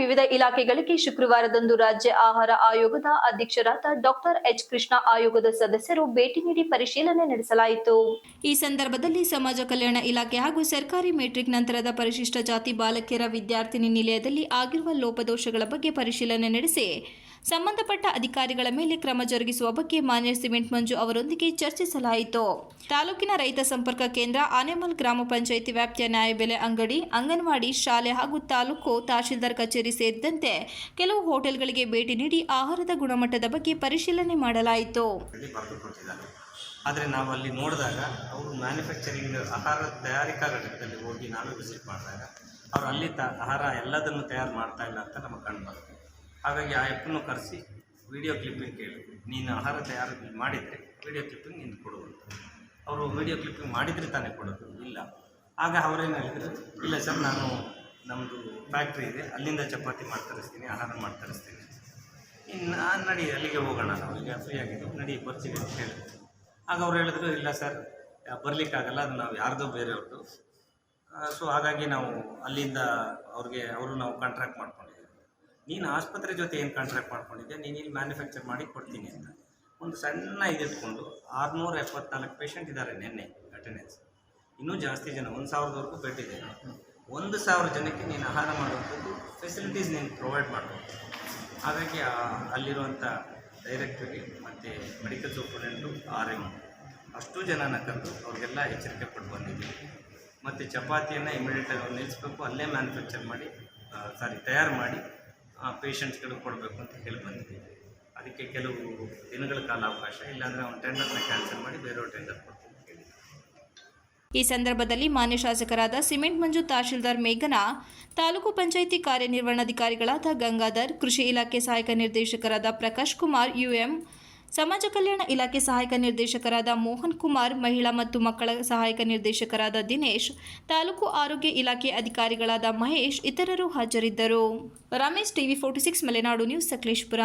ವಿವಿಧ ಇಲಾಖೆಗಳಿಗೆ ಶುಕ್ರವಾರದಂದು ರಾಜ್ಯ ಆಹಾರ ಆಯೋಗದ ಅಧ್ಯಕ್ಷರಾದ ಡಾಕ್ಟರ್ ಎಚ್ ಕೃಷ್ಣ ಆಯೋಗದ ಸದಸ್ಯರು ಭೇಟಿ ನೀಡಿ ಪರಿಶೀಲನೆ ನಡೆಸಲಾಯಿತು. ಈ ಸಂದರ್ಭದಲ್ಲಿ ಸಮಾಜ ಕಲ್ಯಾಣ ಇಲಾಖೆ ಹಾಗೂ ಸರ್ಕಾರಿ ಮೆಟ್ರಿಕ್ ನಂತರದ ಪರಿಶಿಷ್ಟ ಜಾತಿ ಬಾಲಕಿಯರ ವಿದ್ಯಾರ್ಥಿನಿ ನಿಲಯದಲ್ಲಿ ಆಗಿರುವ ಲೋಪದೋಷಗಳ ಬಗ್ಗೆ ಪರಿಶೀಲನೆ ನಡೆಸಿ ಸಂಬಂಧಪಟ್ಟ ಅಧಿಕಾರಿಗಳ ಮೇಲೆ ಕ್ರಮ ಜರುಗಿಸುವ ಬಗ್ಗೆ ಮಾನ್ಯ ಸಿಮೆಂಟ್ ಮಂಜು ಅವರೊಂದಿಗೆ ಚರ್ಚಿಸಲಾಯಿತು. ತಾಲೂಕಿನ ರೈತ ಸಂಪರ್ಕ ಕೇಂದ್ರ, ಆನೆಮಲ್ ಗ್ರಾಮ ಪಂಚಾಯಿತಿ ವ್ಯಾಪ್ತಿಯ ನ್ಯಾಯಬೆಲೆ ಅಂಗಡಿ, ಅಂಗನವಾಡಿ, ಶಾಲೆ ಹಾಗೂ ತಾಲೂಕು ತಹಶೀಲ್ದಾರ್ ಕಚೇರಿ ಸೇರಿದಂತೆ ಕೆಲವು ಹೋಟೆಲ್ಗಳಿಗೆ ಭೇಟಿ ನೀಡಿ ಆಹಾರದ ಗುಣಮಟ್ಟದ ಬಗ್ಗೆ ಪರಿಶೀಲನೆ ಮಾಡಲಾಯಿತು. ಆದರೆ ನಾವು ಅಲ್ಲಿ ನೋಡಿದಾಗ ಅವರು ಮ್ಯಾನುಫ್ಯಾಕ್ಚರಿಂಗ್ ಆಹಾರ ತಯಾರಿಕಾ ಘಟಕದಲ್ಲಿ ಹೋಗಿ ನಾನು ವಿಸಿಟ್ ಮಾಡಿದಾಗ ಅವರು ಅಲ್ಲಿ ಆಹಾರ ಎಲ್ಲದನ್ನು ತಯಾರು ಮಾಡ್ತಾ ಇಲ್ಲ ಅಂತ ನಮಗೆ ಕಂಡು ಬರುತ್ತೆ. ಹಾಗಾಗಿ ಆ ಅಪ್ಪನ್ನು ಕರೆಸಿ ವಿಡಿಯೋ ಕ್ಲಿಪ್ಪಿಂಗ್ ಕೇಳಿದ್ರು, ನೀನು ಆಹಾರ ತಯಾರು ಮಾಡಿದರೆ ವಿಡಿಯೋ ಕ್ಲಿಪ್ಪಿಂಗ್ ನೀನು ಕೊಡುವುದು. ಅವರು ವಿಡಿಯೋ ಕ್ಲಿಪ್ಪಿಂಗ್ ಮಾಡಿದರೆ ತಾನೇ ಕೊಡೋದು, ಇಲ್ಲ. ಆಗ ಅವರೇನು ಹೇಳಿದ್ರು, ಇಲ್ಲ ಸರ್, ನಾನು ನಮ್ಮದು ಫ್ಯಾಕ್ಟ್ರಿ ಇದೆ, ಅಲ್ಲಿಂದ ಚಪಾತಿ ಮಾಡಿ ತರಿಸ್ತೀನಿ, ಆಹಾರ ಮಾಡಿ ತರಿಸ್ತೀನಿ, ಇನ್ನು ನಡಿ ಅಲ್ಲಿಗೆ ಹೋಗೋಣ, ನಾವು ಈಗ ಫ್ರೀ ಆಗಿದ್ದೀವಿ, ನಡಿ ಬರ್ತೀವಿ ಅಂತ ಹೇಳಿದ್ರು. ಆಗ ಅವ್ರು ಹೇಳಿದ್ರು, ಇಲ್ಲ ಸರ್, ಬರಲಿಕ್ಕಾಗಲ್ಲ, ಅದು ನಾವು ಯಾರ್ದೋ ಬೇರೆಯವ್ರದ್ದು, ಸೊ ಹಾಗಾಗಿ ನಾವು ಅಲ್ಲಿಂದ ಅವರು ನಾವು ಕಾಂಟ್ರಾಕ್ಟ್ ಮಾಡ್ಕೊಂಡಿದ್ದೀವಿ. ನೀನು ಆಸ್ಪತ್ರೆ ಜೊತೆ ಏನು ಕಾಂಟ್ರಾಕ್ಟ್ ಮಾಡ್ಕೊಂಡಿದ್ದೆ, ನೀನು ಇಲ್ಲಿ ಮ್ಯಾನುಫ್ಯಾಕ್ಚರ್ ಮಾಡಿ ಕೊಡ್ತೀನಿ ಅಂತ ಒಂದು ಸಣ್ಣ ಇದಿಟ್ಕೊಂಡು 674 ಪೇಷಂಟ್ ಇದ್ದಾರೆ ನಿನ್ನೆ ಅಟೆಂಡೆನ್ಸ್. ಇನ್ನೂ ಜಾಸ್ತಿ ಜನ, 1000ವರೆಗೂ ಬೆಡ್ ಇದೆ. 1000 ಜನಕ್ಕೆ ನೀನು ಆಹಾರ ಮಾಡುವಂಥದ್ದು ಫೆಸಿಲಿಟೀಸ್ ನೀನು ಪ್ರೊವೈಡ್ ಮಾಡಬೇಕು. ಹಾಗಾಗಿ ಅಲ್ಲಿರುವಂಥ ಡೈರೆಕ್ಟ್ರಿಗೆ ಮತ್ತು ಮೆಡಿಕಲ್ ಸೂಪರ್ಡೆಂಟು RM ಅಷ್ಟು ಜನನ ಕರೆದು ಅವ್ರಿಗೆಲ್ಲ ಎಚ್ಚರಿಕೆ ಕೊಟ್ಟು ಬಂದಿದ್ದೀವಿ. ಮತ್ತು ಚಪಾತಿಯನ್ನು ಇಮಿಡಿಯೇಟಾಗಿ ಅವ್ರು ನಿಲ್ಲಿಸಬೇಕು, ಅಲ್ಲೇ ಮ್ಯಾನುಫ್ಯಾಕ್ಚರ್ ಮಾಡಿ ತಯಾರು ಮಾಡಿ ಪೇಷಂಟ್ಸ್ಗಳು ಕೊಡಬೇಕು ಅಂತ ಹೇಳಿ ಬಂದಿದ್ದೀವಿ. ಅದಕ್ಕೆ ಕೆಲವು ದಿನಗಳ ಕಾಲಾವಕಾಶ, ಇಲ್ಲಾಂದರೆ ಅವ್ನು ಟೆಂಡರ್ನ ಕ್ಯಾನ್ಸಲ್ ಮಾಡಿ ಬೇರೆಯವ್ರ ಟೆಂಡರ್ ಕೊಡ್ತೀನಿ ಅಂತ ಹೇಳಿ. ಈ ಸಂದರ್ಭದಲ್ಲಿ ಮಾನ್ಯ ಶಾಸಕರಾದ ಸಿಮೆಂಟ್ ಮಂಜು, ತಹಶೀಲ್ದಾರ್ ಮೇಘನಾ, ತಾಲೂಕು ಪಂಚಾಯಿತಿ ಕಾರ್ಯನಿರ್ವಹಣಾಧಿಕಾರಿಗಳಾದ ಗಂಗಾಧರ್, ಕೃಷಿ ಇಲಾಖೆ ಸಹಾಯಕ ನಿರ್ದೇಶಕರಾದ ಪ್ರಕಾಶ್ ಕುಮಾರ್ UM, ಸಮಾಜ ಕಲ್ಯಾಣ ಇಲಾಖೆ ಸಹಾಯಕ ನಿರ್ದೇಶಕರಾದ ಮೋಹನ್ ಕುಮಾರ್, ಮಹಿಳಾ ಮತ್ತು ಮಕ್ಕಳ ಸಹಾಯಕ ನಿರ್ದೇಶಕರಾದ ದಿನೇಶ್, ತಾಲೂಕು ಆರೋಗ್ಯ ಇಲಾಖೆ ಅಧಿಕಾರಿಗಳಾದ ಮಹೇಶ್ ಇತರರು ಹಾಜರಿದ್ದರು. Ramesh, TV 46 Malenadu news, Sakleshpur.